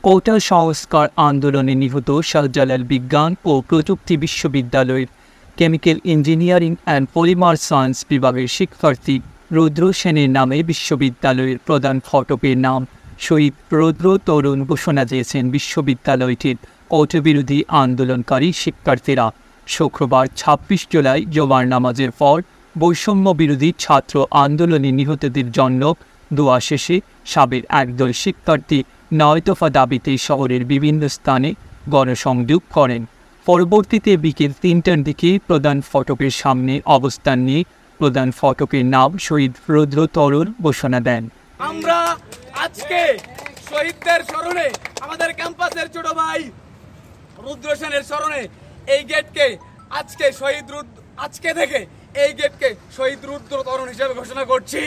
কোটা সংস্কার আন্দোলনে নিহত শাহজালাল বিজ্ঞান ও প্রযুক্তি বিশ্ববিদ্যালয়ের chemical engineering and polymer science বিভাগের শিক্ষার্থী রুদ্র সেনের নামে বিশ্ববিদ্যালয়ের প্রধান ফটকের নাম শহীদ রুদ্র তরুণ ঘোষণা দিয়েছেন বিশ্ববিদ্যালয়টির কোটাবিরোধী আন্দোলনকারী শিক্ষার্থীরা। শুক্রবার ২৬ জুলাই জুমার নামাজের পর বৈষম্য বিরোধী ছাত্র আন্দোলনে নিহতদের জন্য দোয়া শেষে সাবের একদল শিক্ষার্থী ৯ দফা দাবিতে শহরের বিভিন্ন স্থানে গণসংযোগ করেন। পরবর্তীতে বিকেল ৩টার দিকে প্রধান ফটকের সামনে অবস্থান নিয়ে প্রধান ফটকের নাম শহীদ রুদ্র তরুণ ঘোষণা দেন। আমরা আজকে শহীদদের স্মরণে আমাদের ক্যাম্পাসের ছোট ভাই রুদ্র সেনের স্মরণে এই গেটকে আজকে থেকে এই গেটকে শহীদ রুদ্র তরুণ হিসেবে ঘোষণা করছি।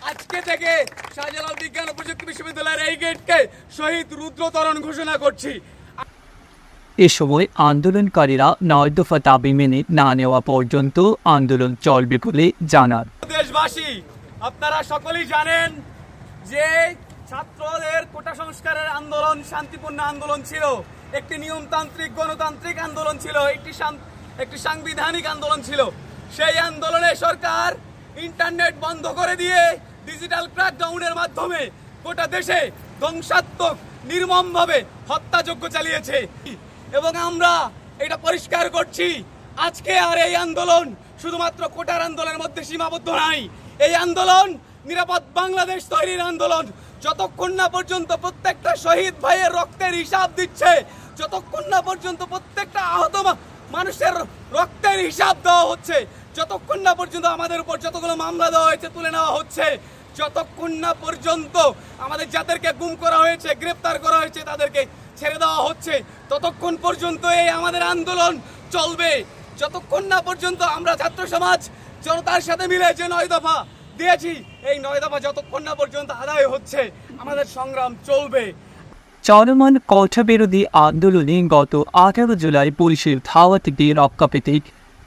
আজকে থেকে শাহজালাল বিজ্ঞান ও প্রযুক্তি বিশ্ববিদ্যালয়ের এই গেটকে শহীদ রুদ্র তরুণ ঘোষণা করছি। এ সময় আন্দোলনকারীরা ৯ দফা দাবি মেনে না নেওয়া পর্যন্ত আন্দোলন চলবে বলে জানান। দেশবাসী, আপনারা সকলেই জানেন যে ছাত্রদের কোটা সংস্কারের আন্দোলন শান্তিপূর্ণ আন্দোলন ছিল, একটি নিয়মতান্ত্রিক গণতান্ত্রিক আন্দোলন ছিল, একটি সাংবিধানিক আন্দোলন ছিল। সেই আন্দোলনে সরকার ইন্টারনেট বন্ধ করে দিয়ে ডিজিটাল ক্র্যাকডাউনের মাধ্যমে গোটা দেশে ধ্বংসাত্মক নির্মমভাবে হত্যাযজ্ঞ চালিয়েছে এবং আমরা এটা পরিষ্কার করছি, আজকে আর এই আন্দোলন শুধুমাত্র কোটার আন্দোলনের মধ্যে সীমাবদ্ধ নাই। এই আন্দোলন নিরাপদ বাংলাদেশ তৈরির আন্দোলন। যতক্ষণ না পর্যন্ত প্রত্যেকটা শহীদ ভাইয়ের রক্তের হিসাব দিচ্ছে, যতক্ষণ না পর্যন্ত প্রত্যেকটা আহত মানুষের রক্তের হিসাব দেওয়া হচ্ছে, যতক্ষণ না পর্যন্ত আমাদের উপর যতগুলো মামলা দেওয়া হয়েছে তুলে নেওয়া হচ্ছে, যতক্ষণ না পর্যন্ত আমাদের যাদেরকে গুম করা হয়েছে গ্রেপ্তার করা হয়েছে তাদেরকে ছেড়ে দেওয়া হচ্ছে, ততক্ষণ পর্যন্ত এই আমাদের আন্দোলন চলবে। যতক্ষণ না পর্যন্ত আমরা ছাত্র সমাজ জনতার সাথে মিলে যে ৯ দফা দিয়েছি, এই ৯ দফা যতক্ষণ না পর্যন্ত আদায় হচ্ছে আমাদের সংগ্রাম চলবে। চলমান কোটা বিরোধী আন্দোলনে গত ১৮ জুলাই পুলিশের ধাওয়া থেকে রক্ষা পেতে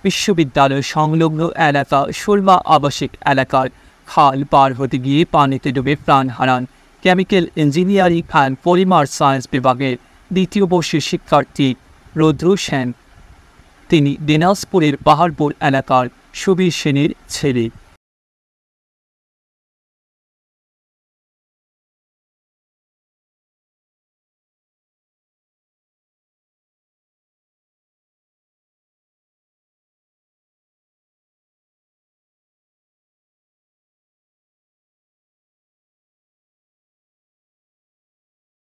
বিশ্ববিদ্যালয় সংলগ্ন এলাকা সুরমা আবাসিক এলাকার খাল পার হতে গিয়ে পানিতে ডুবে প্রাণ হারান chemical engineering and polymer science বিভাগের ২য় বর্ষের শিক্ষার্থী রুদ্র সেন। তিনি দিনাজপুরের পাহাড়পুর এলাকার সুবীর সেনের ছেলে।